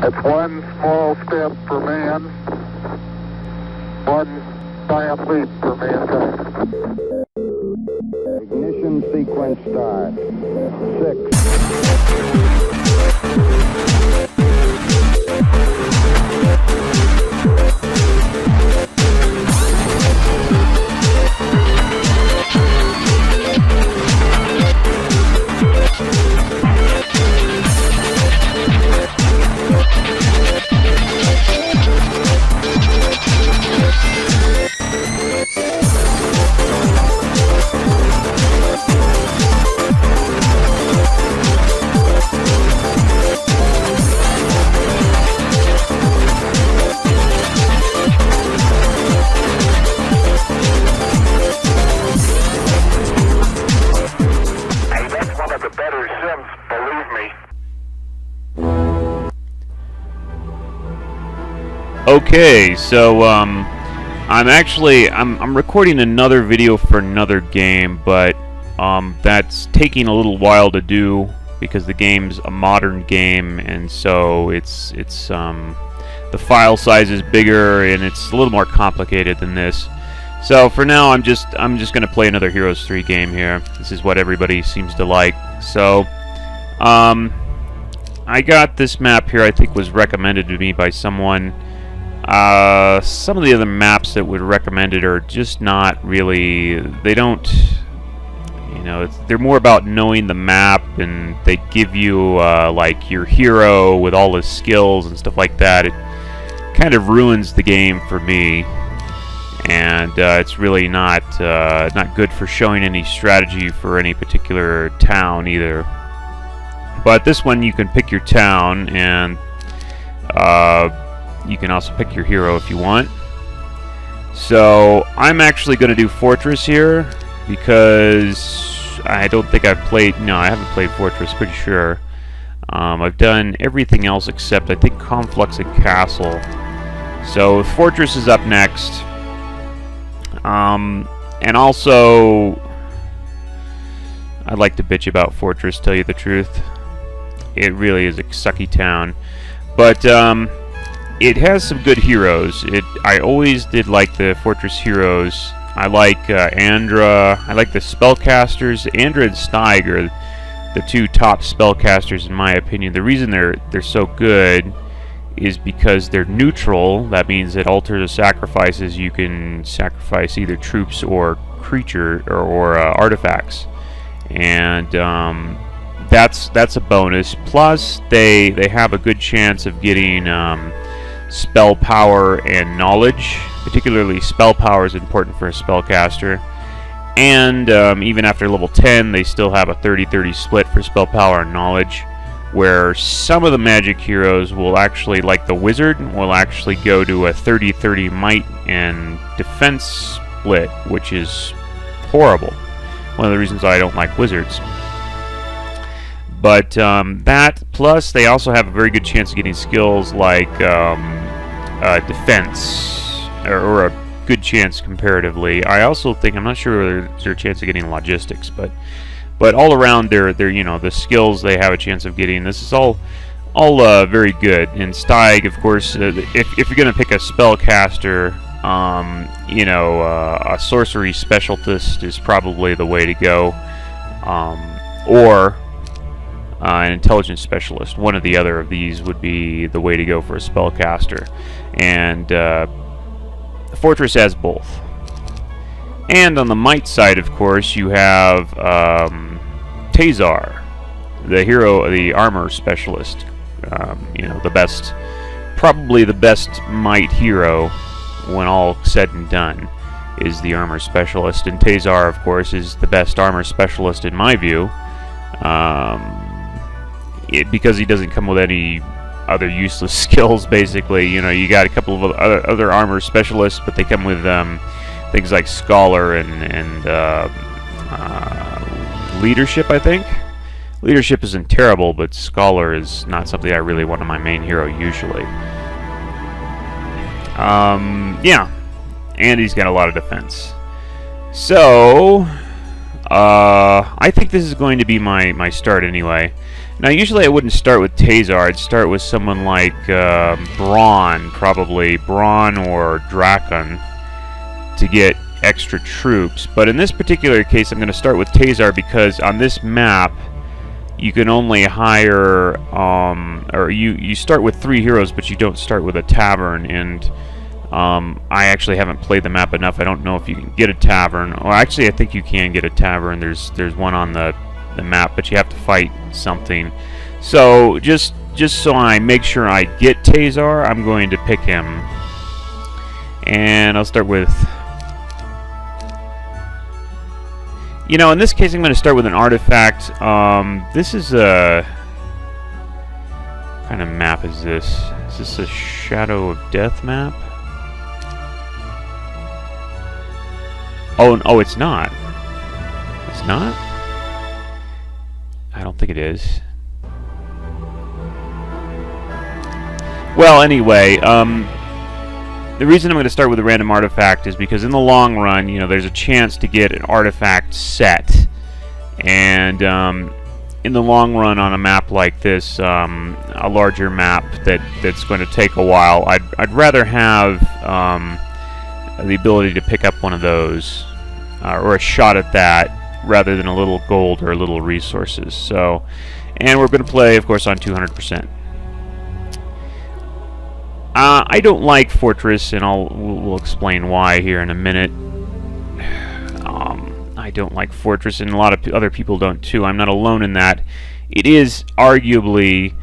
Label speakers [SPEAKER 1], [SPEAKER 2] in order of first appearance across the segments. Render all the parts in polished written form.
[SPEAKER 1] It's one small step for man, one giant leap for mankind.
[SPEAKER 2] Ignition sequence start.
[SPEAKER 1] 6.
[SPEAKER 3] Okay, so I'm recording another video for another game, but that's taking a little while to do because the game's a modern game, and so it's the file size is bigger and it's a little more complicated than this. So for now, I'm just gonna play another Heroes 3 game here. This is what everybody seems to like. So I got this map here. I think was recommended to me by someone. Some of the other maps that would recommend it are just not really, they don't, you know, they're more about knowing the map, and they give you like your hero with all his skills and stuff like that. It kind of ruins the game for me, and it's really not good for showing any strategy for any particular town either. But this one, you can pick your town, and you can also pick your hero if you want. So I'm actually going to do Fortress here because I don't think I've played. No, I haven't played Fortress. Pretty sure. I've done everything else except I think Conflux and Castle. So Fortress is up next. And also, I'd like to bitch about Fortress. Tell you the truth, it really is a sucky town, but it has some good heroes. I always did like the Fortress heroes. I like Andra. I like the spellcasters. Andra and Steig are the two top spellcasters in my opinion. The reason they're so good is because they're neutral. That means that altars or sacrifices, you can sacrifice either troops or creature or artifacts, and that's a bonus. Plus, they have a good chance of getting spell power and knowledge. Particularly spell power is important for a spellcaster, and even after level 10 they still have a 30-30 split for spell power and knowledge, where some of the magic heroes will actually, like the wizard, will actually go to a 30-30 might and defense split, which is horrible. One of the reasons I don't like wizards. But that, plus they also have a very good chance of getting skills like defense, or a good chance comparatively. I also think, I'm not sure whether there's a chance of getting logistics, but all around they're you know, the skills they have a chance of getting. This is all very good. And Steig, of course, if you're gonna pick a spellcaster, you know, a sorcery specialist is probably the way to go, or an intelligence specialist. One or the other of these would be the way to go for a spellcaster, and Fortress has both. And on the might side, of course, you have Tazar, the hero, the armor specialist. You know, probably the best might hero when all said and done is the armor specialist. And Tazar, of course, is the best armor specialist in my view. Because he doesn't come with any other useless skills, basically. You know, you got a couple of other armor specialists, but they come with things like Scholar and Leadership, I think. Leadership isn't terrible, but Scholar is not something I really want on my main hero usually. Yeah, and he's got a lot of defense. So, I think this is going to be my start anyway. Now, usually I wouldn't start with Tazar. I'd start with someone like Braun, probably. Braun or Drakon to get extra troops. But in this particular case, I'm going to start with Tazar because on this map, you can only hire, or you start with 3 heroes, but you don't start with a tavern. And I actually haven't played the map enough. I don't know if you can get a tavern. Or actually, I think you can get a tavern. There's one on the map, but you have to fight something. So just so I make sure I get Tazar, I'm going to pick him. And I'll start with... You know, in this case, I'm going to start with an artifact. This is a... What kind of map is this? Is this a Shadow of Death map? Oh, it's not. It's not? I don't think it is. Well, anyway, the reason I'm going to start with a random artifact is because in the long run, you know, there's a chance to get an artifact set. And in the long run on a map like this, a larger map that's going to take a while, I'd rather have the ability to pick up one of those, or a shot at that, rather than a little gold or a little resources. So, and we're going to play, of course, on 200%. I don't like Fortress, and we'll explain why here in a minute. I don't like Fortress, and a lot of other people don't too. I'm not alone in that. It is arguably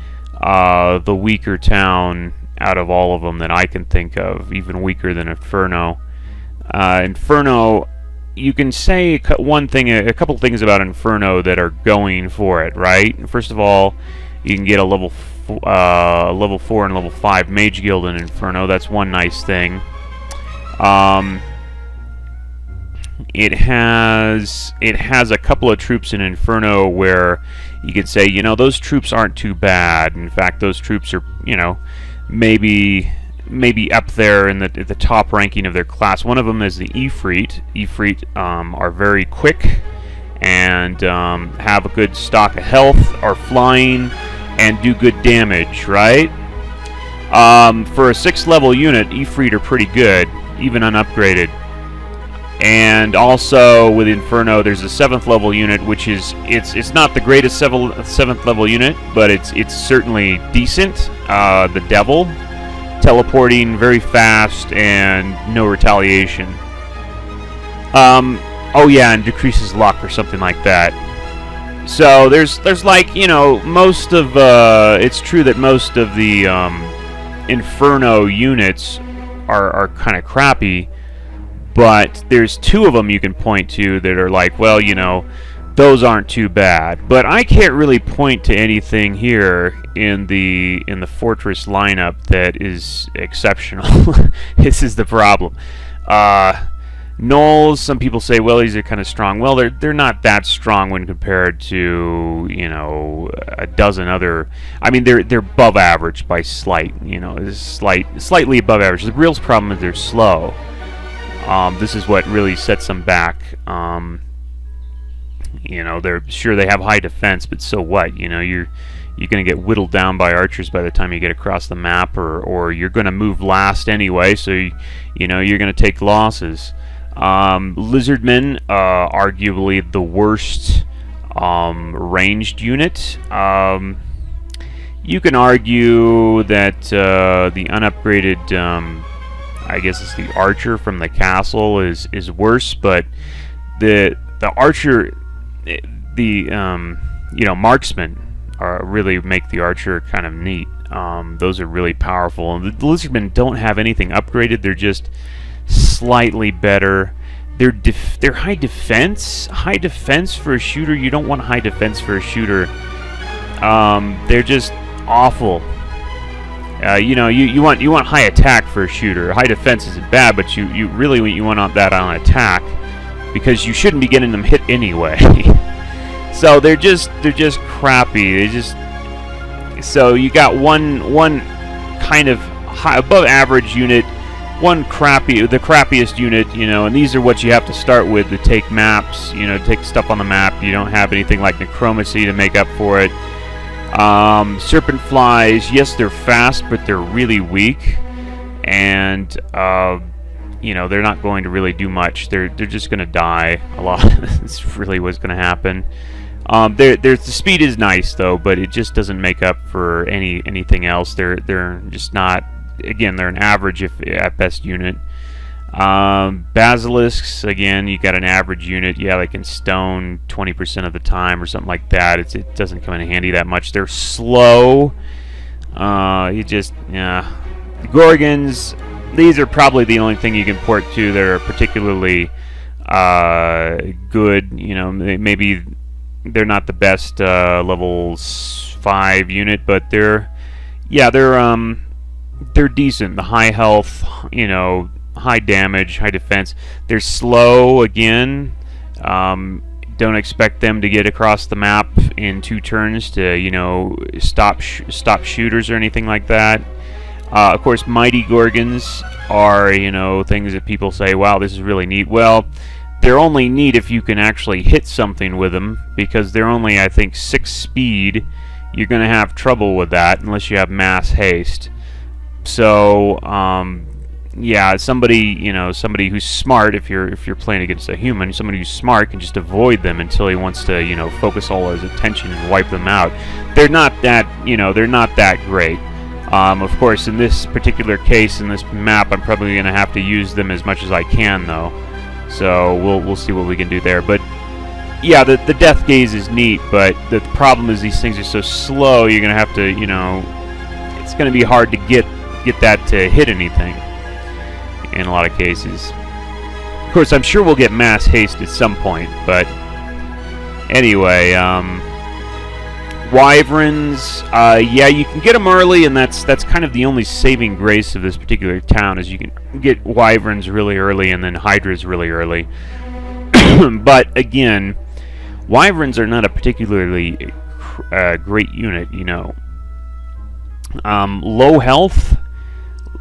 [SPEAKER 3] the weaker town out of all of them that I can think of, even weaker than Inferno. Inferno, you can say a couple things about Inferno that are going for it, right? First of all, you can get a level 4 and level 5 Mage Guild in Inferno. That's one nice thing. It has a couple of troops in Inferno where you could say, you know, those troops aren't too bad. In fact, those troops are, you know, maybe up there in the top ranking of their class. One of them is the Ifrit. Ifrit are very quick and have a good stock of health, are flying, and do good damage, right? For a 6th level unit, Ifrit are pretty good, even unupgraded. And also with Inferno, there's a 7th level unit, which is it's not the greatest 7th level unit, but it's certainly decent. The Devil, teleporting very fast and no retaliation. Oh yeah, and decreases luck or something like that. So there's like, you know, most of it's true that most of the Inferno units are kind of crappy, but there's 2 of them you can point to that are like, well, you know, those aren't too bad. But I can't really point to anything here in the Fortress lineup that is exceptional. This is the problem. Gnolls, some people say, well, these are kind of strong. Well, they're not that strong when compared to, you know, a dozen other. I mean, they're above average by slight. You know, slightly above average. The real problem is they're slow. This is what really sets them back. You know, they're sure they have high defense, but so what? You know, you're going to get whittled down by archers by the time you get across the map, or you're going to move last anyway, so you know you're going to take losses. Lizardmen, arguably the worst ranged unit. You can argue that the unupgraded, I guess it's the archer from the castle is worse, but the archer, you know, marksmen really make the archer kind of neat. Those are really powerful. And the lizardmen don't have anything upgraded. They're just slightly better. They're high defense. High defense for a shooter. You don't want high defense for a shooter. They're just awful. You know, you want high attack for a shooter. High defense isn't bad, but you really want that on attack, because you shouldn't be getting them hit anyway. So they're just crappy. So you got one kind of high, above average unit, the crappiest unit, you know, and these are what you have to start with to take maps, you know, take stuff on the map. You don't have anything like necromancy to make up for it. Serpent flies, yes, they're fast, but they're really weak, and you know, they're not going to really do much. They're just going to die a lot. That's really what's going to happen. The speed is nice though, but it just doesn't make up for anything else. They're just not. Again, they're an average at best unit. Basilisks, again, you got an average unit. Yeah, they can stone 20% of the time or something like that. It doesn't come in handy that much. They're slow. Yeah. The Gorgons, these are probably the only thing you can port to that are particularly good. You know, maybe they're not the best level 5 unit, but they're decent. The high health, you know, high damage, high defense. They're slow again. Don't expect them to get across the map in 2 turns to, you know, stop shooters or anything like that. Of course, mighty Gorgons are, you know, things that people say, wow, this is really neat. Well, they're only neat if you can actually hit something with them, because they're only, I think, 6 speed. You're going to have trouble with that unless you have mass haste. So, yeah, somebody who's smart, if you're playing against a human, somebody who's smart can just avoid them until he wants to, you know, focus all his attention and wipe them out. They're not that, you know, they're not that great. Of course, in this particular case, in this map, I'm probably going to have to use them as much as I can, though. So we'll see what we can do there. But yeah, the death gaze is neat, but the problem is these things are so slow. You're going to have to, you know, it's going to be hard to get that to hit anything in a lot of cases. Of course, I'm sure we'll get mass haste at some point, but anyway, Wyverns, yeah, you can get them early, and that's kind of the only saving grace of this particular town, is you can get Wyverns really early and then Hydras really early. But again, Wyverns are not a particularly great unit, you know. Low health,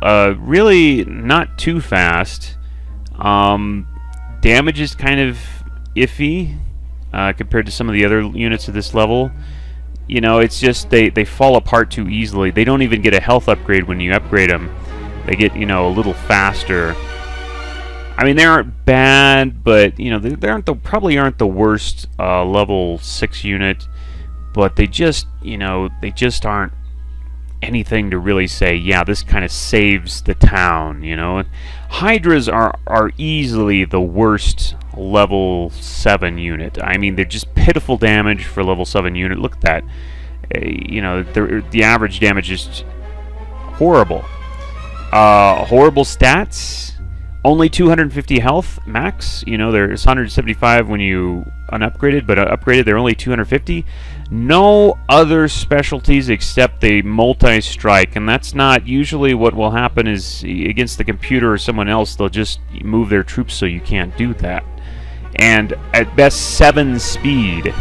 [SPEAKER 3] really not too fast. Damage is kind of iffy compared to some of the other units of this level. You know, it's just they fall apart too easily. They don't even get a health upgrade when you upgrade them. They get, you know, a little faster. I mean, they aren't bad, but, you know, they probably aren't the worst level 6 unit, but they just, you know, they just aren't anything to really say, yeah, this kind of saves the town, you know. Hydras are easily the worst level 7 unit. I mean, they're just pitiful damage for level 7 unit. Look at that. You know, the average damage is horrible. Horrible stats. Only 250 health max. You know, there's 175 when you unupgraded, but upgraded they're only 250. No other specialties except the multi-strike, and that's not usually what will happen. Is against the computer or someone else, they'll just move their troops so you can't do that. And at best 7 speed.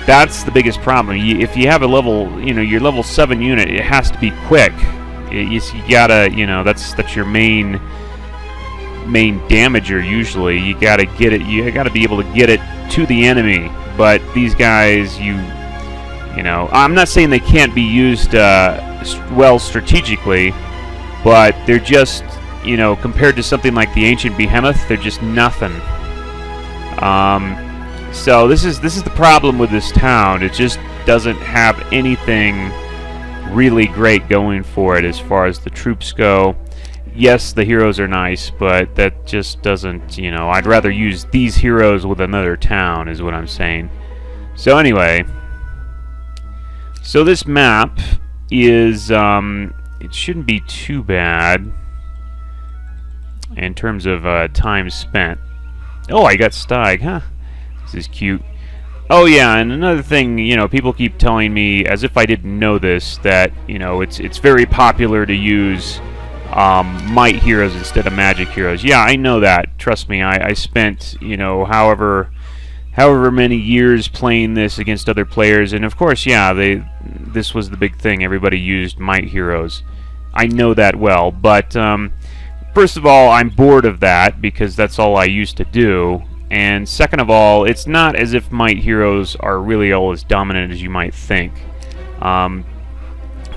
[SPEAKER 3] That's the biggest problem. If you have a level, you know, your level 7 unit, it has to be quick. You gotta, you know, that's your main damager usually. You gotta get it. You gotta be able to get it to the enemy. But these guys, you know, I'm not saying they can't be used well strategically, but they're just, you know, compared to something like the Ancient Behemoth, they're just nothing. So this is the problem with this town. It just doesn't have anything really great going for it as far as the troops go. Yes, the heroes are nice, but that just doesn't, you know, I'd rather use these heroes with another town, is what I'm saying. So anyway, so this map is, it shouldn't be too bad in terms of time spent. Oh, I got Stag, huh? This is cute. Oh yeah, and another thing, you know, people keep telling me, as if I didn't know this, that, you know, it's very popular to use might heroes instead of magic heroes. Yeah, I know that. Trust me, I spent, you know, however many years playing this against other players, and of course, yeah, this was the big thing. Everybody used might heroes. I know that well, but first of all, I'm bored of that because that's all I used to do. And second of all, it's not as if might heroes are really all as dominant as you might think.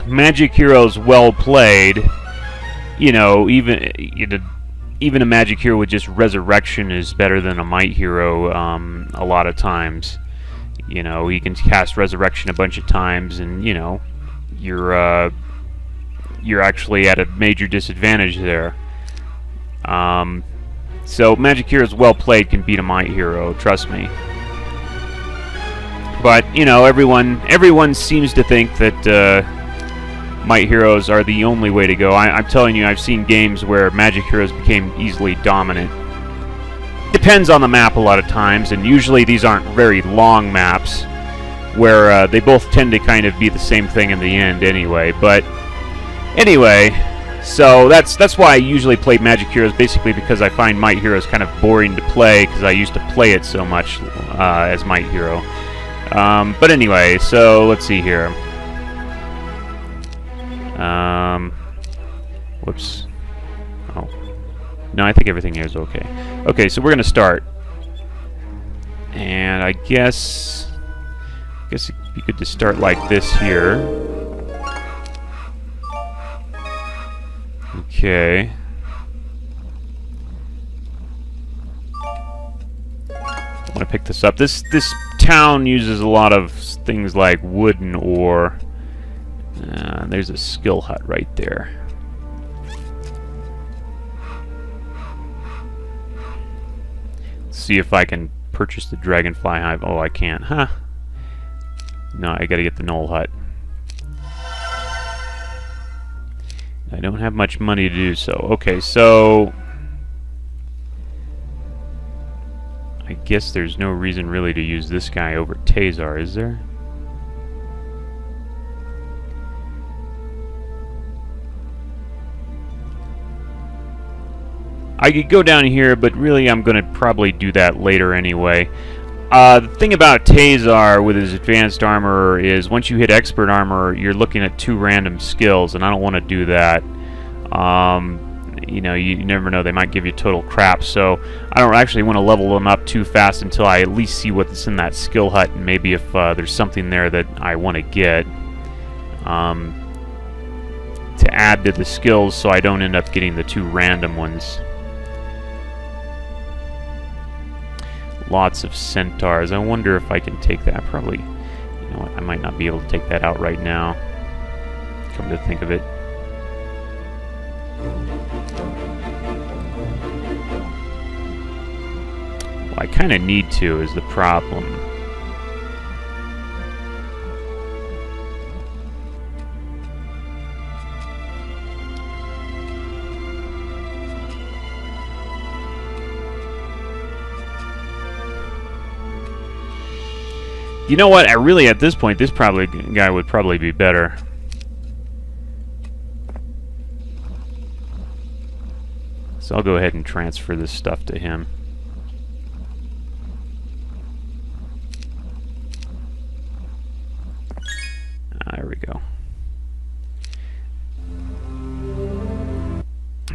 [SPEAKER 3] Magic Hero's well played. You know, even a Magic Hero with just Resurrection is better than a Might Hero a lot of times. You know, he can cast Resurrection a bunch of times, and you know, you're actually at a major disadvantage there. So Magic Heroes well played can beat a Might Hero, trust me. But you know, everyone seems to think that Might Heroes are the only way to go. I'm telling you, I've seen games where Magic Heroes became easily dominant. Depends on the map a lot of times, and usually these aren't very long maps, where they both tend to kind of be the same thing in the end anyway. But anyway, so that's why I usually play Magic Heroes, basically because I find Might Heroes kind of boring to play, because I used to play it so much as Might Hero. But anyway, so let's see here. Whoops. Oh. No, I think everything here is okay. Okay, so we're going to start. And I guess it'd be good to start like this here. Okay. I want to pick this up. This town uses a lot of things like wood and ore. There's a skill hut right there. Let's see if I can purchase the Dragonfly Hive. Oh, I can't. Huh. No, I gotta get the Knoll Hut. I don't have much money to do so. Okay, so I guess there's no reason really to use this guy over Tazar, is there? I could go down here, but really I'm going to probably do that later anyway. The thing about Tazar with his advanced armor is once you hit expert armor, you're looking at 2 random skills, and I don't want to do that. You know, you never know, they might give you total crap, so I don't actually want to level them up too fast until I at least see what's in that skill hut, and maybe if there's something there that I want to get to add to the skills so I don't end up getting the 2 random ones. Lots of centaurs. I wonder if I can take that. Probably, you know what, I might not be able to take that out right now, come to think of it. Well, I kind of need to, is the problem. You know what? I really, at this point, this guy would probably be better. So I'll go ahead and transfer this stuff to him. There we go.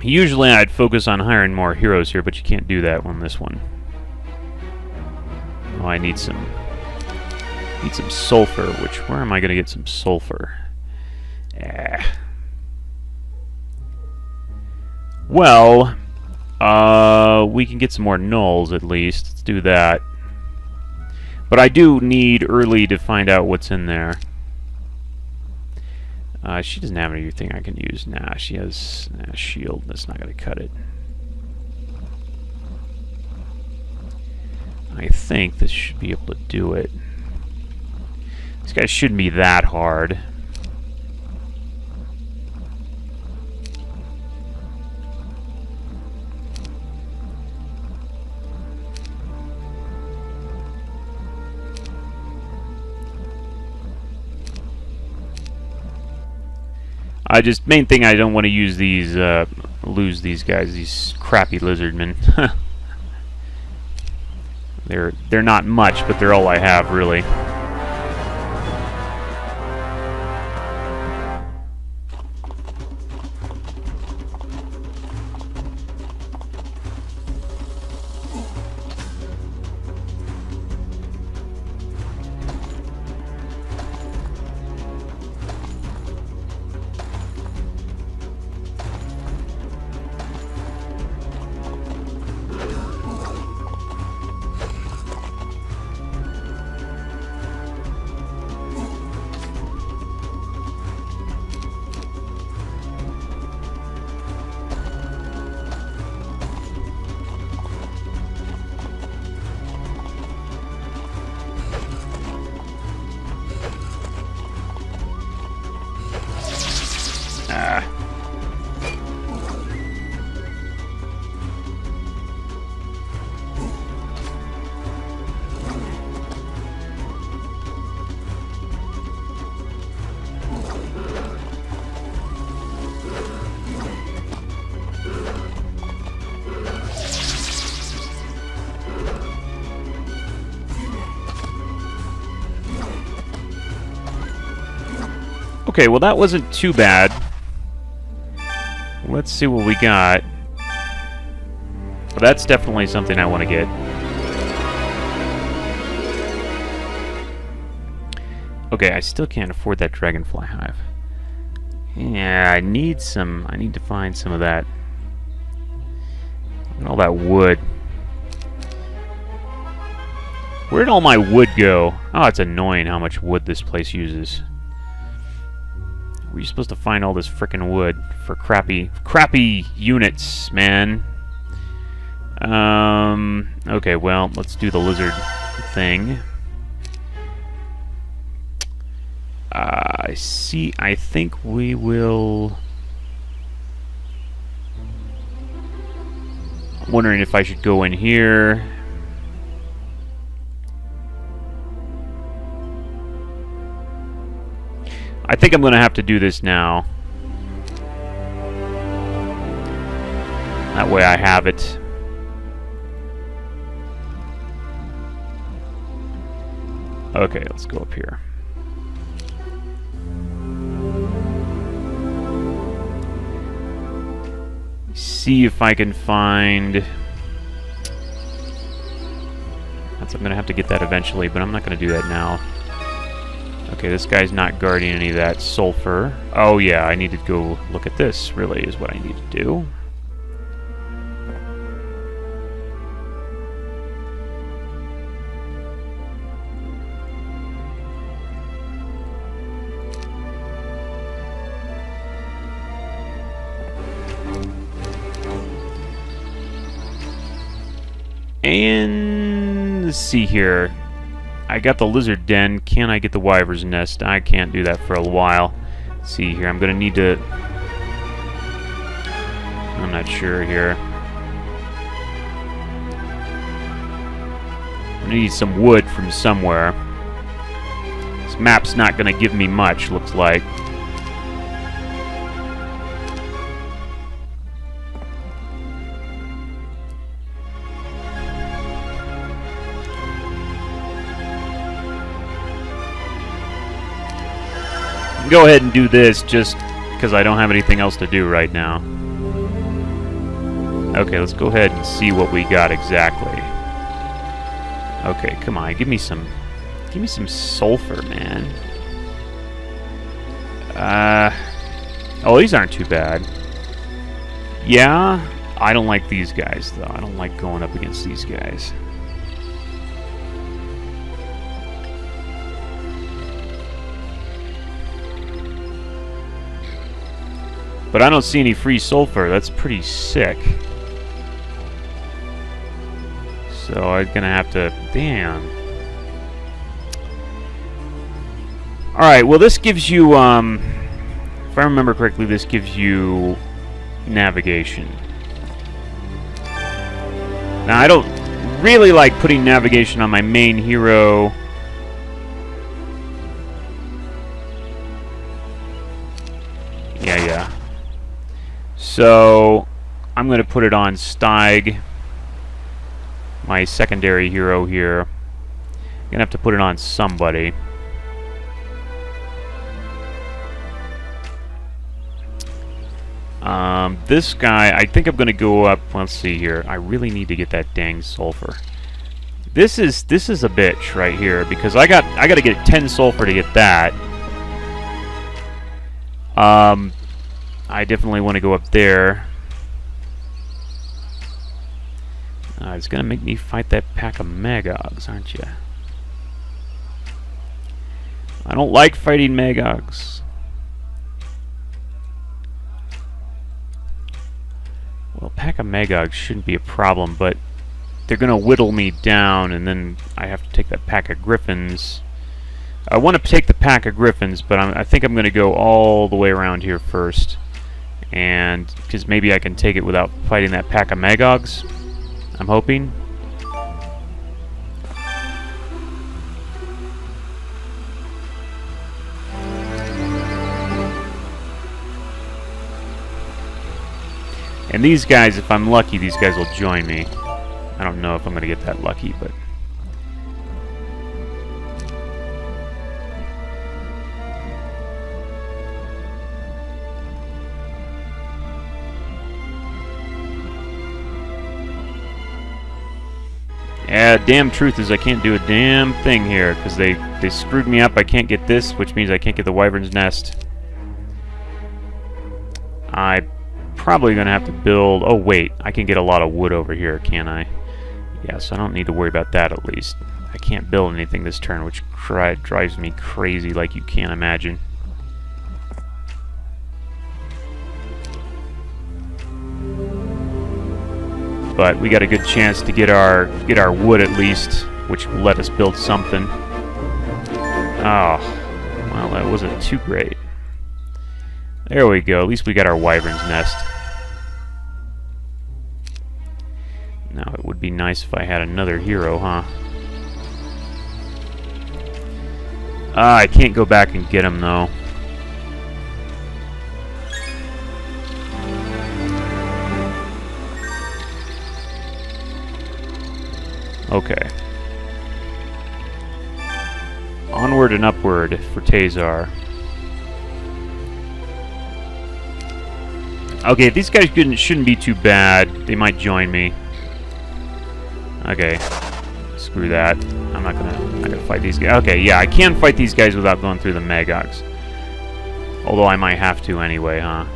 [SPEAKER 3] Usually I'd focus on hiring more heroes here, but you can't do that on this one. Oh, I need some sulfur, where am I going to get some sulfur? Well, we can get some more nulls at least. Let's do that. But I do need early to find out what's in there. She doesn't have anything I can use. Nah, she has a shield. That's not going to cut it. I think this should be able to do it. This guy shouldn't be that hard. Main thing, I don't want to use these, lose these guys, these crappy lizardmen. They're not much, but they're all I have, really. Ah. Okay, well that wasn't too bad. Let's see what we got. Well, that's definitely something I want to get. Okay, I still can't afford that dragonfly hive. Yeah, I need to find some of that. And all that wood. Where'd all my wood go? Oh, it's annoying how much wood this place uses. Where are you supposed to find all this frickin' wood for crappy units, man? Okay, well, let's do the lizard thing. I think we will... I'm wondering if I should go in here. I think I'm going to have to do this now. That way I have it. Okay, let's go up here. See if I can find... I'm going to have to get that eventually, but I'm not going to do that now. Okay, this guy's not guarding any of that sulfur. Oh yeah, I need to go look at this, really, is what I need to do. And let's see here. I got the lizard den. Can I get the wyver's nest? I can't do that for a while. Let's see here. I'm going to need to... I'm not sure here. I need some wood from somewhere. This map's not going to give me much, looks like. Go ahead and do this just because I don't have anything else to do right now. Okay, let's go ahead and see what we got exactly. Okay, come on, give me some sulfur, man. Oh, these aren't too bad. Yeah, I don't like these guys though. I don't like going up against these guys. But I don't see any free sulfur. That's pretty sick. So I'm gonna have to... Damn. Alright, well this gives you... if I remember correctly, this gives you... navigation. Now, I don't really like putting navigation on my main hero... Yeah. So, I'm going to put it on Steig, my secondary hero here. I'm going to have to put it on somebody. This guy, I think I'm going to go up, let's see here. I really need to get that dang sulfur. This is a bitch right here, because I got to get 10 sulfur to get that. I definitely want to go up there. It's going to make me fight that pack of Magogs, aren't you? I don't like fighting Magogs. Well, a pack of Magogs shouldn't be a problem, but they're going to whittle me down, and then I have to take that pack of Griffins. I want to take the pack of griffins, but I think I'm going to go all the way around here first. And because maybe I can take it without fighting that pack of Magogs, I'm hoping. And these guys, if I'm lucky, these guys will join me. I don't know if I'm going to get that lucky, but... Yeah, damn truth is I can't do a damn thing here, because they screwed me up. I can't get this, which means I can't get the Wyvern's Nest. I'm probably going to have to build... Oh, wait. I can get a lot of wood over here, can't I? Yes, I don't need to worry about that, at least. I can't build anything this turn, which drives me crazy like you can't imagine. But we got a good chance to get our wood at least, which will let us build something. Oh, well, that wasn't too great. There we go. At least we got our Wyvern's Nest. Now it would be nice if I had another hero, huh? I can't go back and get him though. Okay. Onward and upward for Tazar. Okay, these guys shouldn't be too bad. They might join me. Okay. Screw that. I'm not gonna fight these guys. Okay, yeah, I can fight these guys without going through the Magogs. Although I might have to anyway, huh?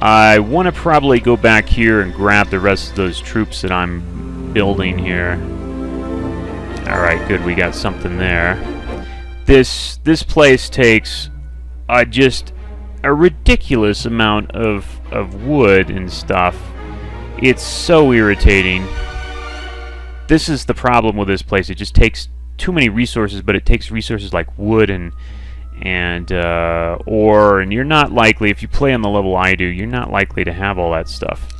[SPEAKER 3] I want to probably go back here and grab the rest of those troops that I'm building here. Alright, good, we got something there. This place takes just a ridiculous amount of wood and stuff. It's so irritating. This is the problem with this place. It just takes too many resources, but it takes resources like wood and ore, and you're not likely, if you play on the level I do, you're not likely to have all that stuff.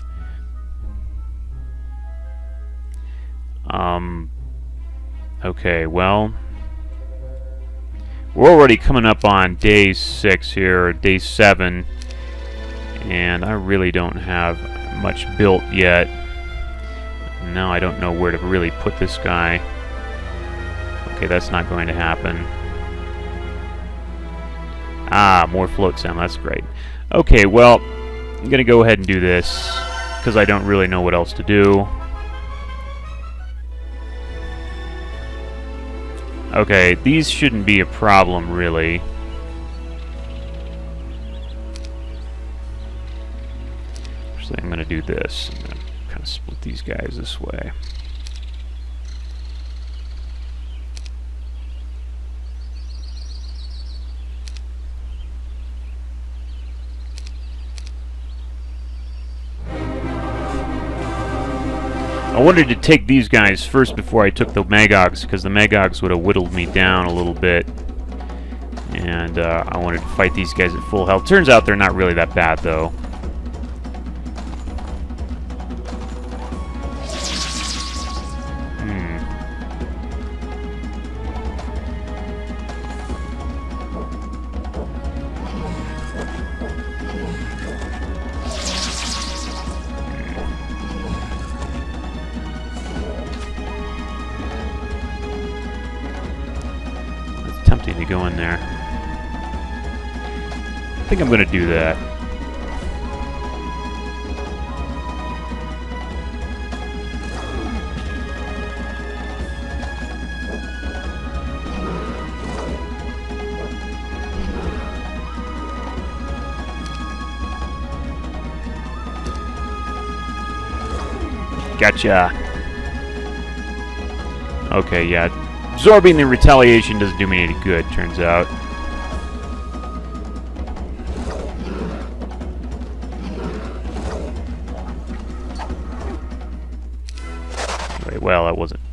[SPEAKER 3] Okay, well, we're already coming up on day 6 here, or day 7, and I really don't have much built yet. Now I don't know where to really put this guy. Okay, that's not going to happen. Ah, more float sound, that's great. Okay, well, I'm going to go ahead and do this, because I don't really know what else to do. Okay, these shouldn't be a problem, really. Actually, I'm going to do this. I'm going to kind of split these guys this way. I wanted to take these guys first before I took the Magogs, because the Magogs would have whittled me down a little bit. And I wanted to fight these guys at full health. Turns out they're not really that bad, though. Tempting to go in there. I think I'm going to do that. Gotcha. Okay, yeah. Absorbing the retaliation doesn't do me any good, turns out.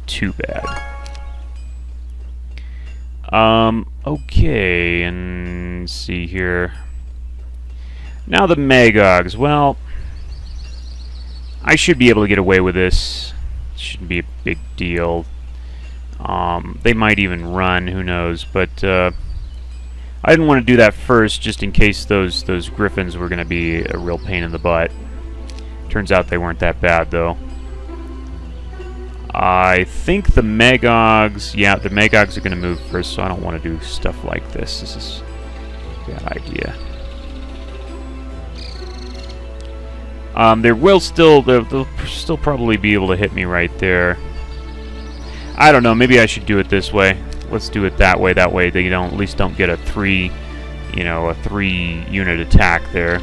[SPEAKER 3] too bad. Okay, and let's see here. Now the Magogs. Well, I should be able to get away with this. Shouldn't be a big deal. They might even run, who knows, but I didn't want to do that first just in case those griffins were going to be a real pain in the butt. Turns out they weren't that bad, though. I think the Magogs... Yeah, the Magogs are going to move first, so I don't want to do stuff like this. This is a bad idea. They'll still probably be able to hit me right there. I don't know, maybe I should do it this way. Let's do it that way. That way they at least don't get a 3-unit attack there.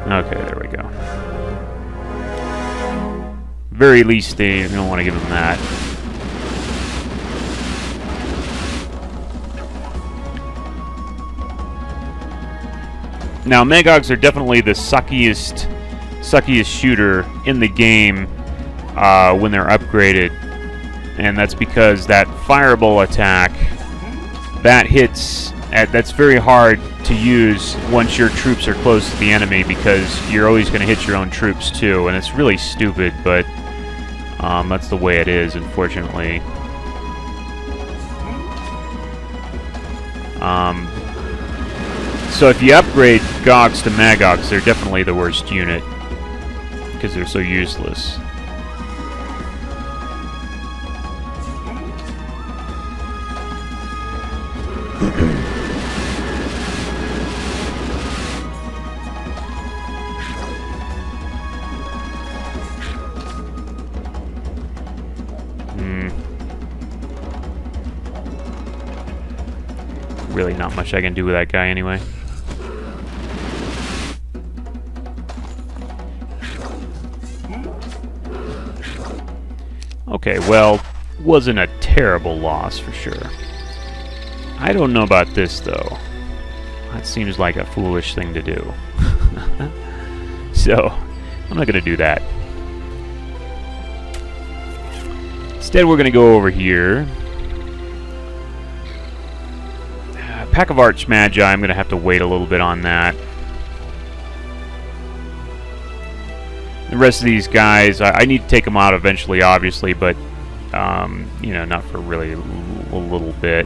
[SPEAKER 3] Okay, there we go. Very least they don't want to give them that. Now, Magogs are definitely the suckiest shooter in the game when they're upgraded. And that's because that fireball attack, that hits... that's very hard to use once your troops are close to the enemy, because you're always going to hit your own troops too. And it's really stupid, but that's the way it is, unfortunately. So if you upgrade Gogs to Magogs, they're definitely the worst unit, because they're so useless. Really not much I can do with that guy anyway. Okay, well, wasn't a terrible loss for sure. I don't know about this though. That seems like a foolish thing to do. So, I'm not going to do that. Instead, we're going to go over here. Pack of Arch Magi, I'm going to have to wait a little bit on that. The rest of these guys, I need to take them out eventually, obviously, but, you know, not for really a little bit.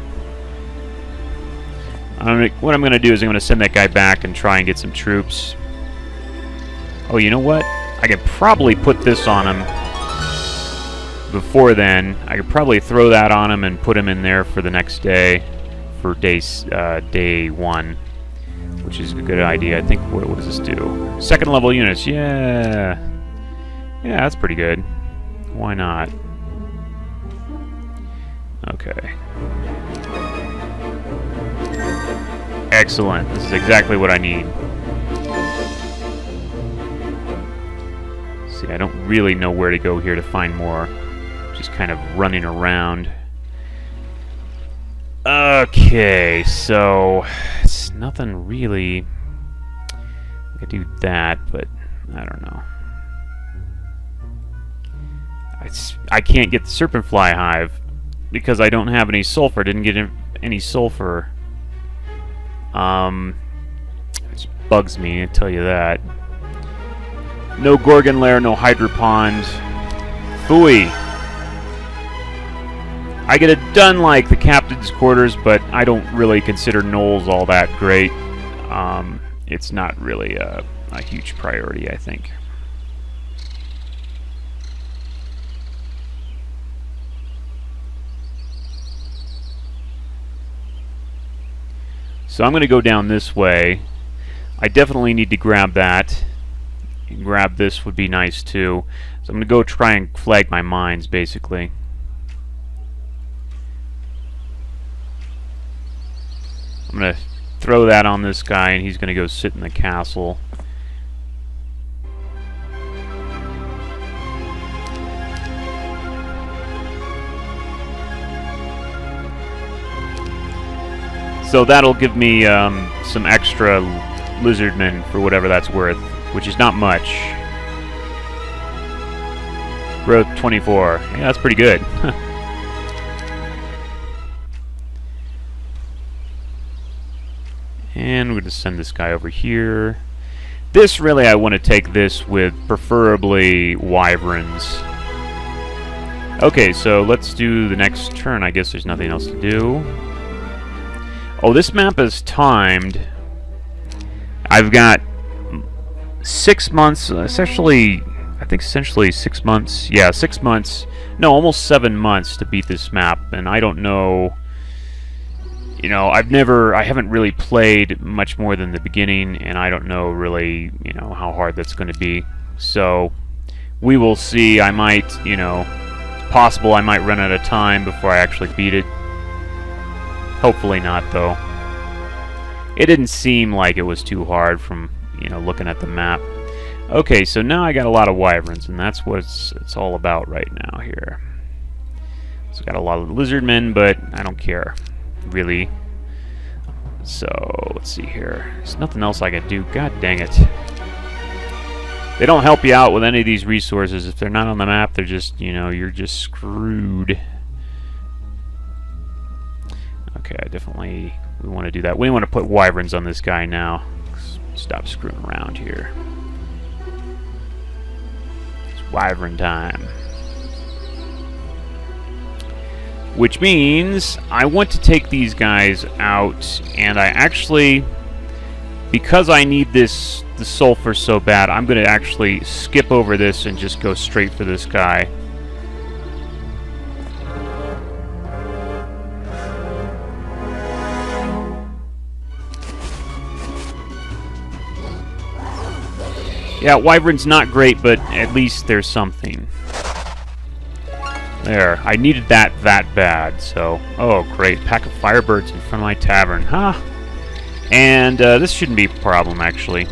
[SPEAKER 3] What I'm going to do is I'm going to send that guy back and try and get some troops. Oh, you know what? I could probably put this on him before then. I could probably throw that on him and put him in there for the next day. For day 1, which is a good idea. I think, what does this do? Second level units, yeah, that's pretty good. Why not? Okay. Excellent. This is exactly what I need. See, I don't really know where to go here to find more. Just kind of running around. Okay, so it's nothing really. I could do that, but I don't know. I can't get the Serpent Fly Hive because I don't have any sulfur. Didn't get any sulfur. It just bugs me, I tell you that. No Gorgon Lair, no Hydra Pond. Phooey. I get it done like the captain's quarters, but I don't really consider Knolls all that great. It's not really a huge priority, I think. So I'm going to go down this way. I definitely need to grab that. Grab this would be nice too. So I'm going to go try and flag my mines, basically. I'm going to throw that on this guy, and he's going to go sit in the castle. So that'll give me some extra lizardmen for whatever that's worth, which is not much. Growth 24. Yeah, that's pretty good. And we're going to send this guy over here. This, really, I want to take this with preferably wyverns. Okay, so let's do the next turn. I guess there's nothing else to do. Oh, this map is timed. I've got 6 months, essentially, I think essentially 6 months. Yeah, 6 months. No, almost 7 months to beat this map, and I don't know. You know, I haven't really played much more than the beginning, and I don't know really, you know, how hard that's going to be. So, we will see. I might, you know, it's possible I might run out of time before I actually beat it. Hopefully not, though. It didn't seem like it was too hard from, you know, looking at the map. Okay, so now I got a lot of wyverns, and that's what it's all about right now here. So got a lot of lizardmen, but I don't care. Really. So, let's see here. There's nothing else I can do. God dang it. They don't help you out with any of these resources. If they're not on the map, they're just, you know, you're just screwed. Okay, we want to do that. We want to put wyverns on this guy now. Stop screwing around here. It's wyvern time. Which means I want to take these guys out, and I actually, because I need the sulfur so bad, I'm going to actually skip over this and just go straight for this guy. Yeah, wyvern's not great, but at least there's something. There, I needed that bad, so... Oh, great. Pack of firebirds in front of my tavern. Huh? And, this shouldn't be a problem, actually.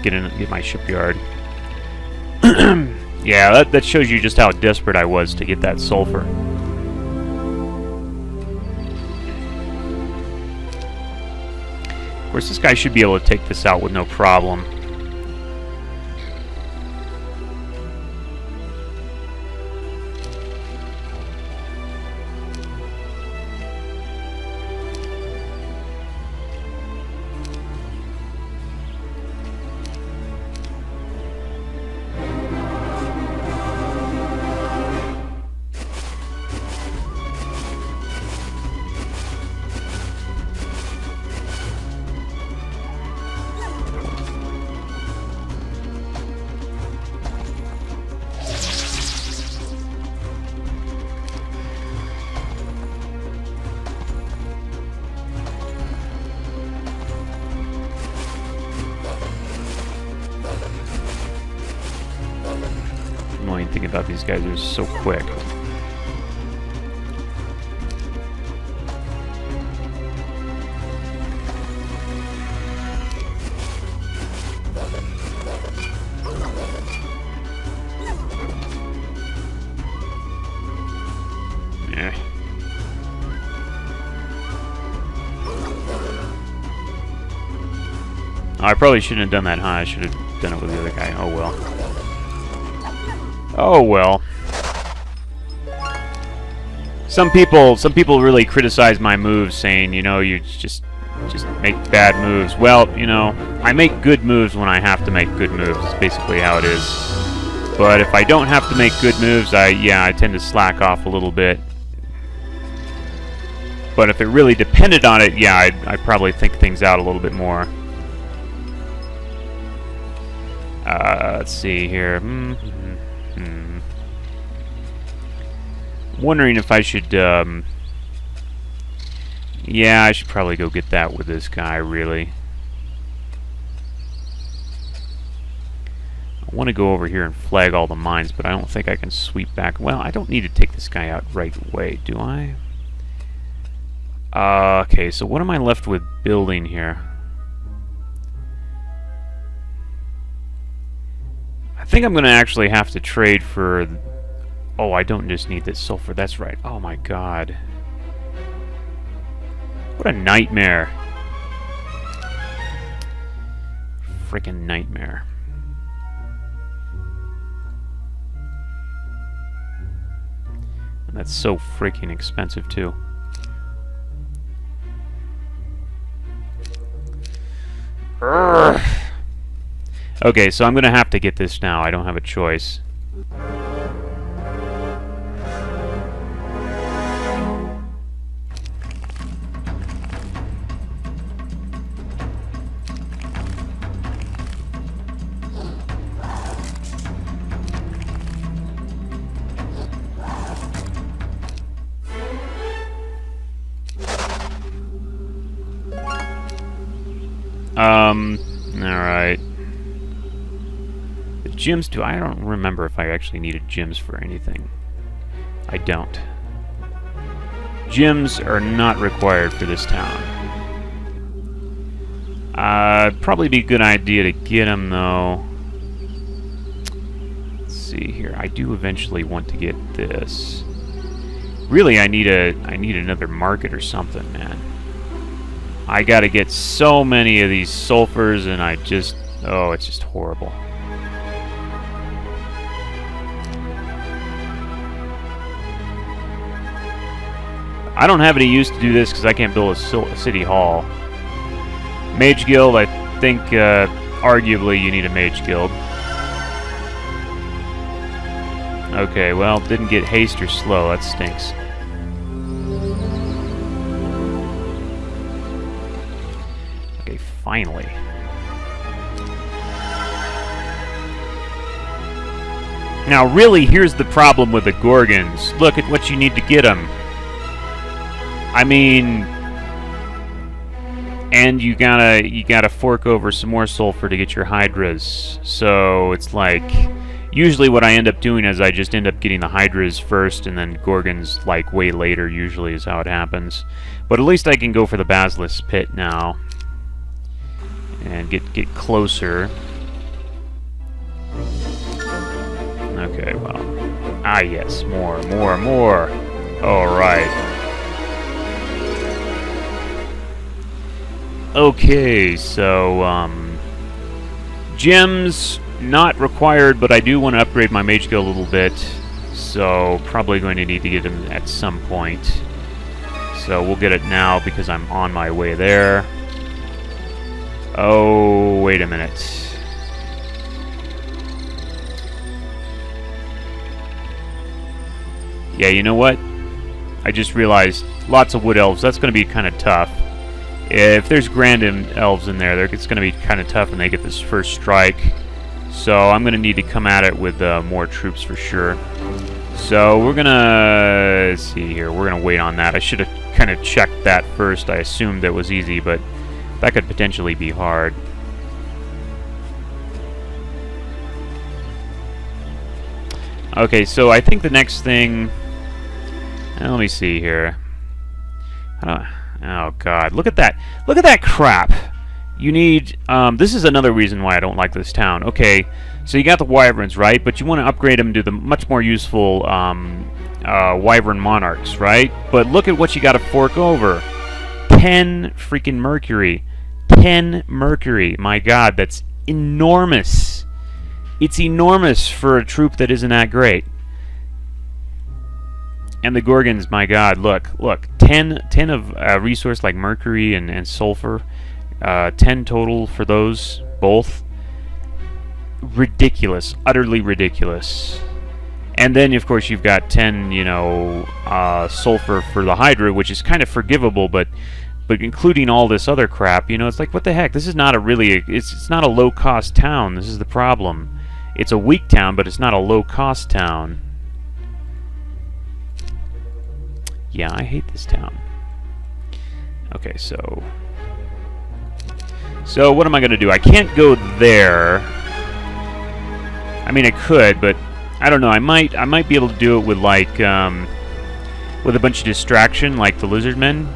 [SPEAKER 3] Get my shipyard. Yeah, that shows you just how desperate I was to get that sulfur. Of course, this guy should be able to take this out with no problem. Annoying thing about these guys, they're so quick. Yeah. Oh, I probably shouldn't have done that, huh? I should have done it with the other guy. Oh well. Oh well. Some people really criticize my moves, saying, you know, you just make bad moves. Well, you know, I make good moves when I have to make good moves. It's basically how it is. But if I don't have to make good moves, I tend to slack off a little bit. But if it really depended on it, yeah, I'd probably think things out a little bit more. Let's see here. Wondering if I should, yeah, I should probably go get that with this guy, really. I want to go over here and flag all the mines, but I don't think I can sweep back. Well, I don't need to take this guy out right away, do I? Okay, so what am I left with building here? I think I'm going to actually have to trade for... Oh, I don't just need this sulfur. That's right. Oh my god. What a nightmare. Freaking nightmare. And that's so freaking expensive, too. Urgh. Okay, so I'm gonna have to get this now. I don't have a choice. Alright. The gyms I don't remember if I actually needed gyms for anything. I don't. Gyms are not required for this town. Probably be a good idea to get them, though. Let's see here. I do eventually want to get this. Really, I need another market or something, man. I gotta get so many of these sulfurs, and I just... oh, it's just horrible. I don't have any use to do this because I can't build a city hall. Mage Guild, I think, arguably you need a Mage Guild. Okay, well, didn't get haste or slow. That stinks. Finally. Now, really, here's the problem with the Gorgons. Look at what you need to get them. I mean, and you gotta fork over some more sulfur to get your Hydras. So it's like, usually what I end up doing is I just end up getting the Hydras first, and then Gorgons like way later. Usually is how it happens. But at least I can go for the Basilisk Pit now. And get closer. Okay, well. Ah, yes. More. Alright. Okay, so, gems, not required, but I do want to upgrade my Mage Guild a little bit. So, probably going to need to get them at some point. So, we'll get it now because I'm on my way there. Oh, wait a minute. Yeah, you know what? I just realized lots of wood elves. That's going to be kind of tough. If there's grand elves in there, it's going to be kind of tough when they get this first strike. So I'm going to need to come at it with more troops for sure. So we're going to see here. We're going to wait on that. I should have kind of checked that first. I assumed it was easy, but that could potentially be hard. Okay, so I think the next thing... let me see here. Oh, God. Look at that. Look at that crap. You need... this is another reason why I don't like this town. Okay, so you got the Wyverns, right? But you want to upgrade them to the much more useful Wyvern Monarchs, right? But look at what you got to fork over. 10 freaking Mercury. 10 Mercury. My God, that's enormous. It's enormous for a troop that isn't that great. And the Gorgons, my God, look. 10 of resource like Mercury and Sulfur. 10 total for those, both. Ridiculous. Utterly ridiculous. And then, of course, you've got 10, Sulfur for the Hydra, which is kind of forgivable, but including all this other crap, it's like, what the heck? This is not it's not a low-cost town. This is the problem. It's a weak town, but it's not a low-cost town. Yeah, I hate this town. Okay, so what am I going to do? I can't go there. I mean, I could, but I don't know. I might be able to do it with, like, with a bunch of distraction, like the Lizardmen.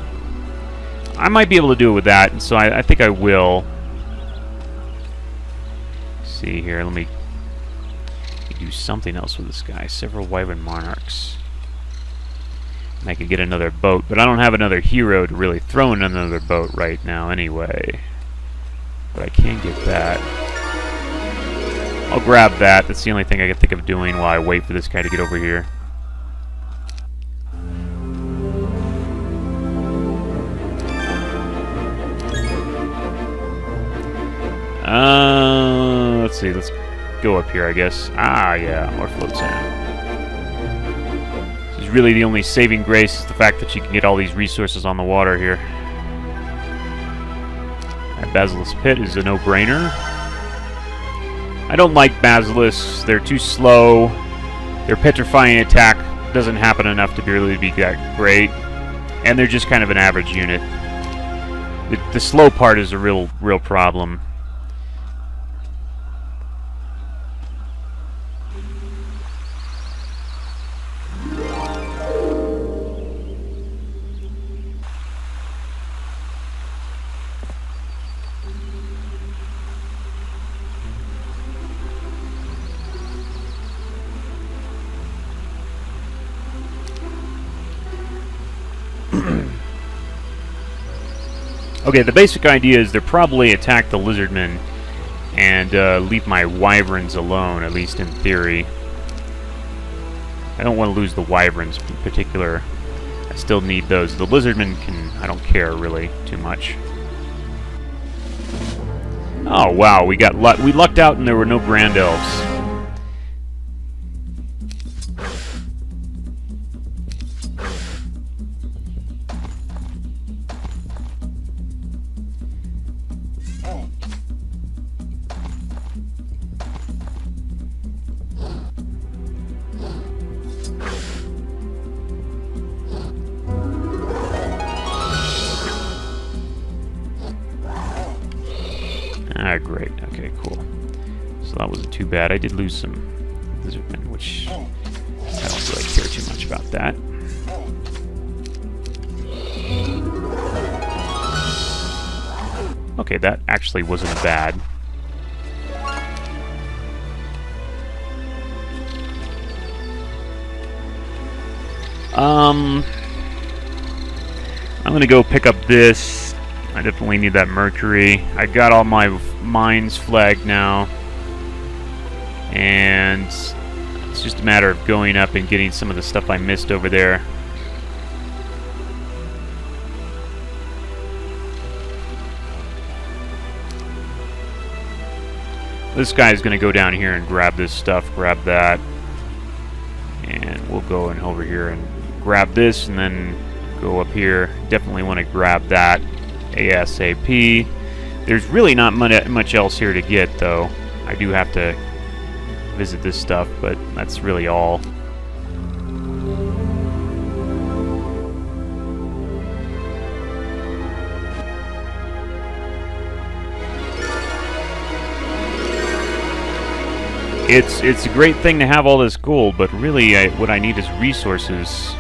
[SPEAKER 3] I might be able to do it with that, and so I think I will. Let's see here, let me do something else with this guy. Several Wyvern Monarchs. And I could get another boat, but I don't have another hero to really throw in another boat right now anyway. But I can get that. I'll grab that. That's the only thing I can think of doing while I wait for this guy to get over here. see. Let's go up here, I guess. Ah, yeah, more float sand. This is really the only saving grace is the fact that you can get all these resources on the water here. That Basilisk Pit is a no-brainer. I don't like basilisks. They're too slow. Their petrifying attack doesn't happen enough to really be that great. And they're just kind of an average unit. The slow part is a real problem. Okay, the basic idea is they'll probably attack the lizardmen and leave my wyverns alone, at least in theory. I don't want to lose the wyverns in particular. I still need those. The lizardmen I don't care really too much. Oh wow, we lucked out and there were no grand elves. Ah, great. Okay, cool. So that wasn't too bad. I did lose some lizardmen, which I don't really care too much about that. Okay, that actually wasn't bad. I'm gonna go pick up this. I definitely need that mercury. I got all my mines flagged now. And it's just a matter of going up and getting some of the stuff I missed over there. This guy's going to go down here and grab this stuff, grab that. And we'll go in over here and grab this and then go up here. Definitely want to grab that ASAP. There's really not much else here to get, though. I do have to visit this stuff, but that's really all. It's a great thing to have all this gold, but really what I need is resources.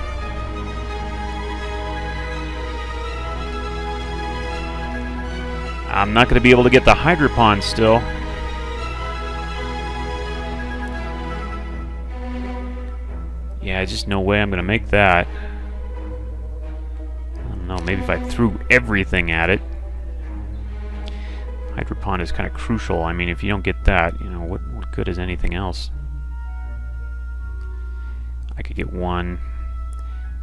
[SPEAKER 3] I'm not going to be able to get the hydropon still. Yeah, just no way I'm going to make that. I don't know, maybe if I threw everything at it. Hydropon is kind of crucial. I mean, if you don't get that, you know, what good is anything else? I could get one.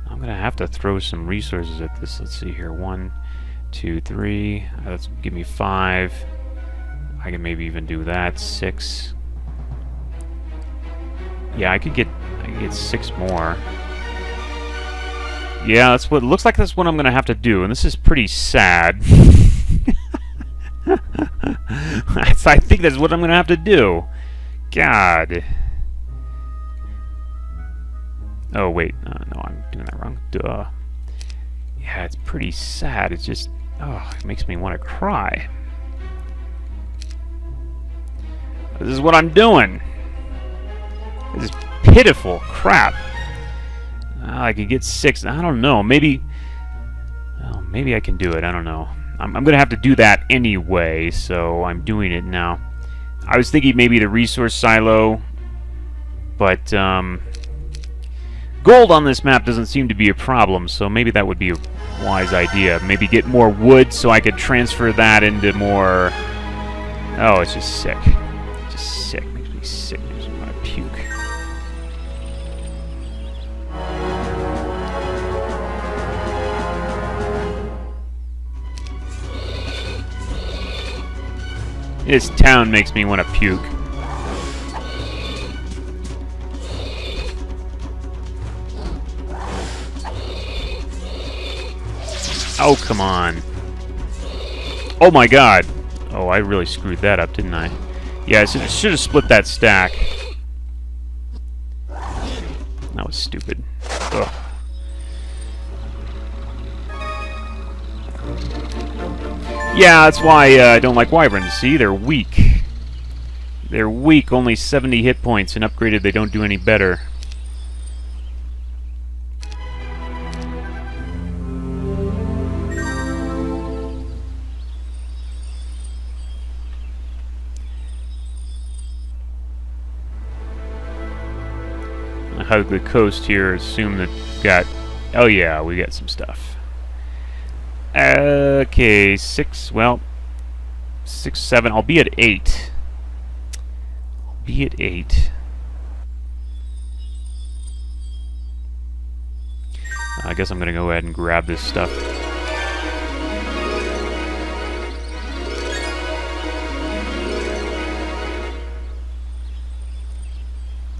[SPEAKER 3] I'm going to have to throw some resources at this. Let's see here. 1, 2, 3. Let's give me 5. I can maybe even do that. 6. Yeah, I could get 6 more. Yeah, that's what looks like. That's what I'm gonna have to do, and this is pretty sad. I think that's what I'm gonna have to do. God. Oh wait, no, I'm doing that wrong. Duh. Yeah, it's pretty sad. It's just, oh, it makes me want to cry. This is what I'm doing. This is pitiful crap. I could get 6. I don't know. Maybe, well, maybe I can do it. I don't know. I'm going to have to do that anyway, so I'm doing it now. I was thinking maybe the resource silo, but gold on this map doesn't seem to be a problem, so maybe that would be a wise idea. Maybe get more wood so I could transfer that into more... Oh, it's just sick. Just sick. Makes me sick. Makes me want to puke. This town makes me want to puke. Oh, come on. Oh my god. Oh, I really screwed that up, didn't I? Yeah, I should have split that stack. That was stupid. Ugh. Yeah, that's why I don't like wyverns. See, they're weak. They're weak, only 70 hit points, and upgraded they don't do any better. I hug the coast here, assume that we've got... Oh yeah, we got some stuff. Okay, 6, well... 6, 7, I'll be at 8. I'll be at 8. I guess I'm gonna go ahead and grab this stuff.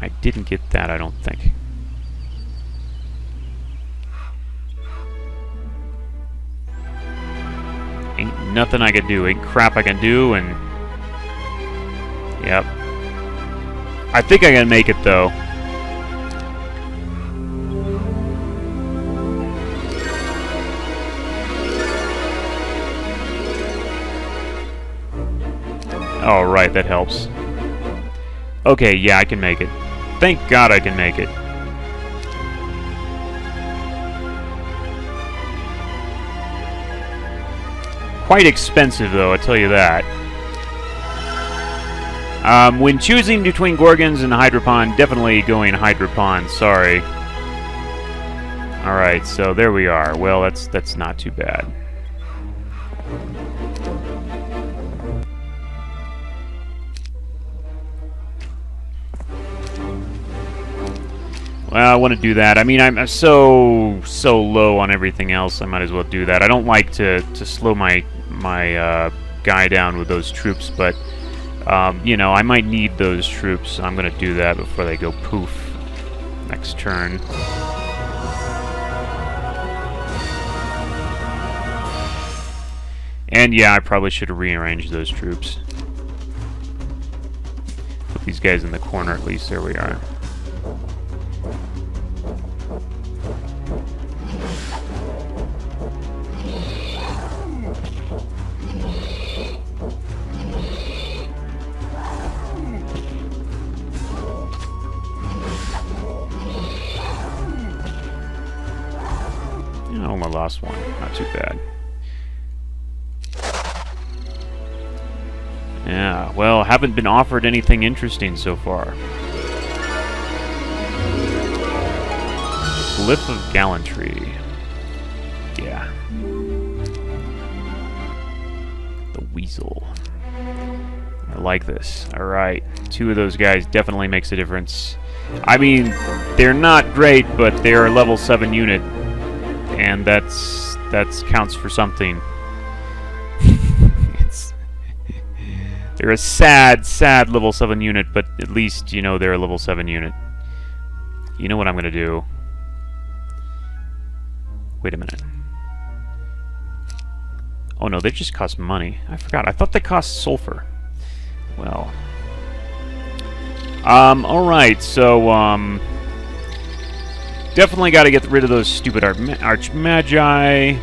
[SPEAKER 3] I didn't get that, I don't think. Ain't nothing I can do, ain't crap I can do, and... Yep. I think I can make it, though. Oh, right, that helps. Okay, yeah, I can make it. Thank God I can make it. Quite expensive, though, I tell you that. When choosing between Gorgons and Hydropon, definitely going Hydropon, sorry. Alright, so there we are. Well, that's not too bad. Well, I want to do that. I mean, I'm so low on everything else. I might as well do that. I don't like to slow my guy down with those troops, but you know, I might need those troops. So I'm going to do that before they go poof next turn. And yeah, I probably should have rearranged those troops. Put these guys in the corner at least. There we are. Oh, I lost one. Not too bad. Yeah, well, haven't been offered anything interesting so far. Glyph of Gallantry. Yeah. The Weasel. I like this. Alright. 2 of those guys definitely makes a difference. I mean, they're not great, but they're a level 7 unit. And that's counts for something. They're a sad level 7 unit, but at least, you know, they're a level 7 unit. You know what I'm gonna do? Wait a minute. Oh no, they just cost money. I forgot. I thought they cost sulfur. Well. Alright, so, definitely gotta get rid of those stupid Archmagi.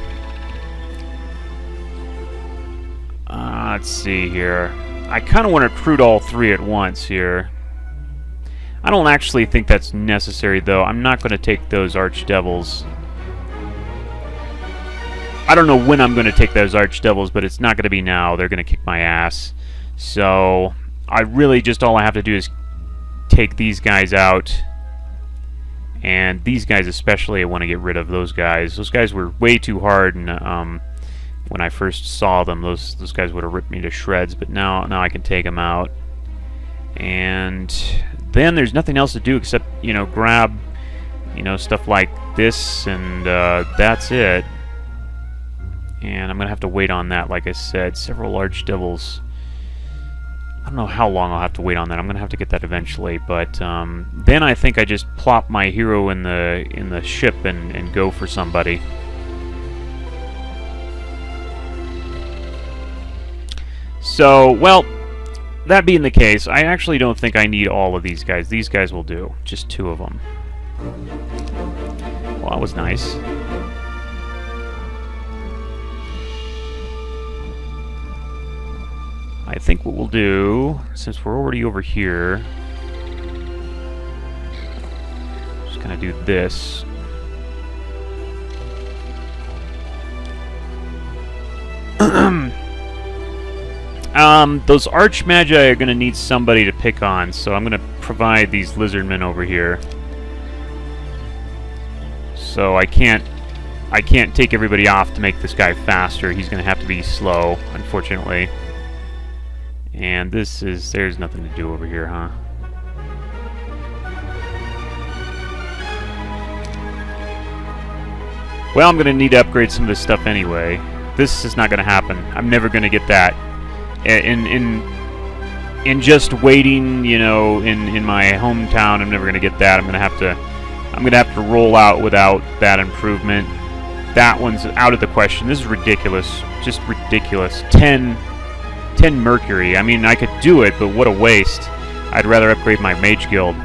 [SPEAKER 3] Let's see here. I kind of want to recruit all 3 at once here. I don't actually think that's necessary, though. I'm not going to take those Archdevils. I don't know when I'm going to take those Archdevils, but it's not going to be now. They're going to kick my ass. So, I really just all I have to do is take these guys out. And these guys especially, I want to get rid of those guys. Those guys were way too hard, and when I first saw them, those guys would have ripped me to shreds. But now I can take them out. And then there's nothing else to do except, you know, grab, you know, stuff like this, and that's it. And I'm gonna have to wait on that, like I said. Several Archdevils. I don't know how long I'll have to wait on that. I'm gonna have to get that eventually, but then I think I just plop my hero in the ship and go for somebody. So, well, that being the case, I actually don't think I need all of these guys. These guys will do. Just 2 of them. Well, that was nice. I think what we'll do, since we're already over here, just gonna do this. Those Archmagi are gonna need somebody to pick on, so I'm gonna provide these lizardmen over here. So I can't take everybody off to make this guy faster. He's gonna have to be slow, unfortunately. And there's nothing to do over here, huh? Well, I'm gonna need to upgrade some of this stuff anyway. This is not gonna happen. I'm never gonna get that. In just waiting, you know, in my hometown, I'm never gonna get that. I'm gonna have to roll out without that improvement. That one's out of the question. This is ridiculous. Just ridiculous. 10 Mercury. I mean, I could do it, but what a waste. I'd rather upgrade my Mage Guild.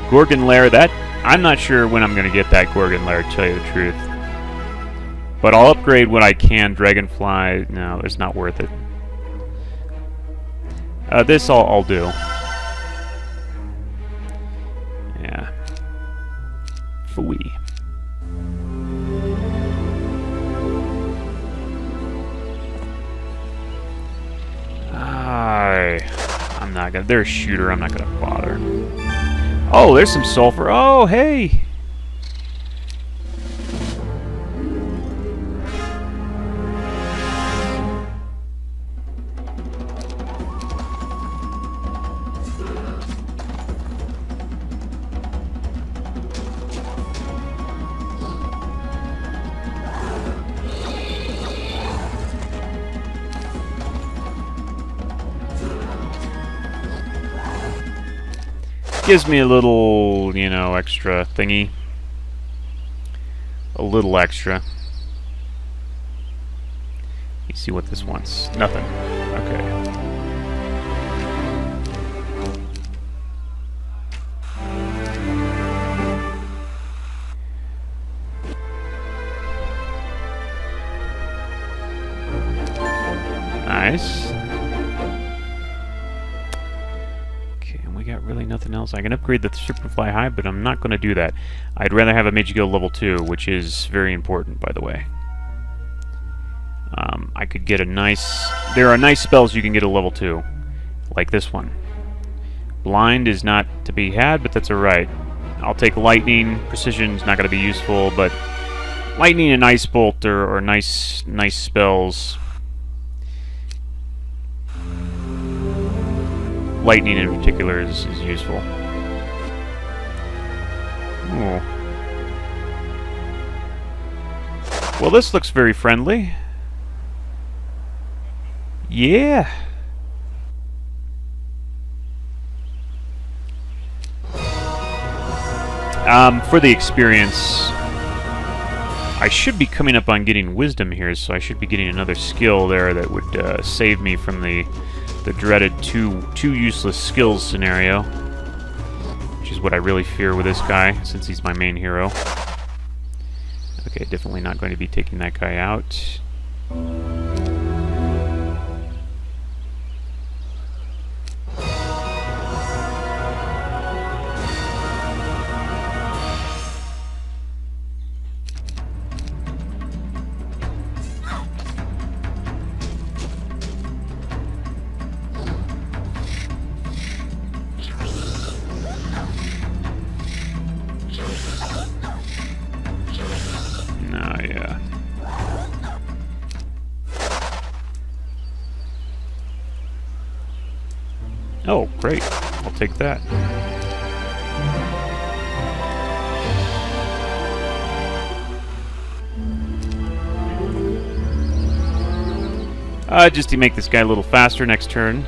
[SPEAKER 3] Gorgon Lair, that... I'm not sure when I'm going to get that Gorgon Lair, to tell you the truth. But I'll upgrade what I can. Dragonfly, no, it's not worth it. This I'll do. Yeah. Phooey. I'm not gonna... They're a shooter, I'm not gonna bother. Oh, there's some sulfur. Oh, hey! Gives me a little, you know, extra thingy. A little extra. You see what this wants? Nothing. Okay. Nice. Really nothing else. I can upgrade the Superfly Hive, but I'm not going to do that. I'd rather have a Mage Guild level 2, which is very important, by the way. I could get a nice... There are nice spells you can get at level 2, like this one. Blind is not to be had, but that's alright. I'll take Lightning. Precision's not going to be useful, but Lightning and Ice Bolt are nice spells. Lightning in particular is useful. Ooh. Well, this looks very friendly. Yeah. For the experience, I should be coming up on getting wisdom here, so I should be getting another skill there that would save me from the dreaded two useless skills scenario, which is what I really fear with this guy, since he's my main hero. Okay, definitely not going to be taking that guy out. Oh, great. I'll take that. Just to make this guy a little faster next turn.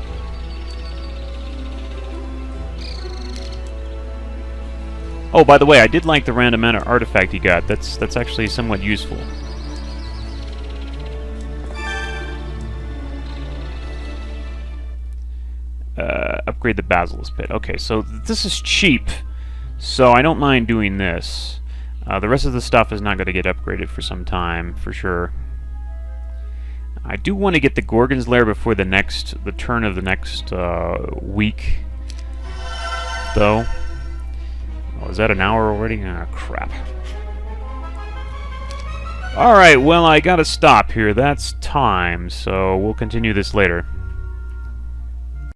[SPEAKER 3] Oh, by the way, I did like the random amount of artifact he got. That's actually somewhat useful. upgrade the Basilisk Pit. Okay, so this is cheap, so I don't mind doing this. The rest of the stuff is not going to get upgraded for some time, for sure. I do want to get the Gorgon's Lair before the turn of the next week, though. Oh, is that an hour already? Ah, crap. Alright, well, I gotta stop here. That's time, so we'll continue this later.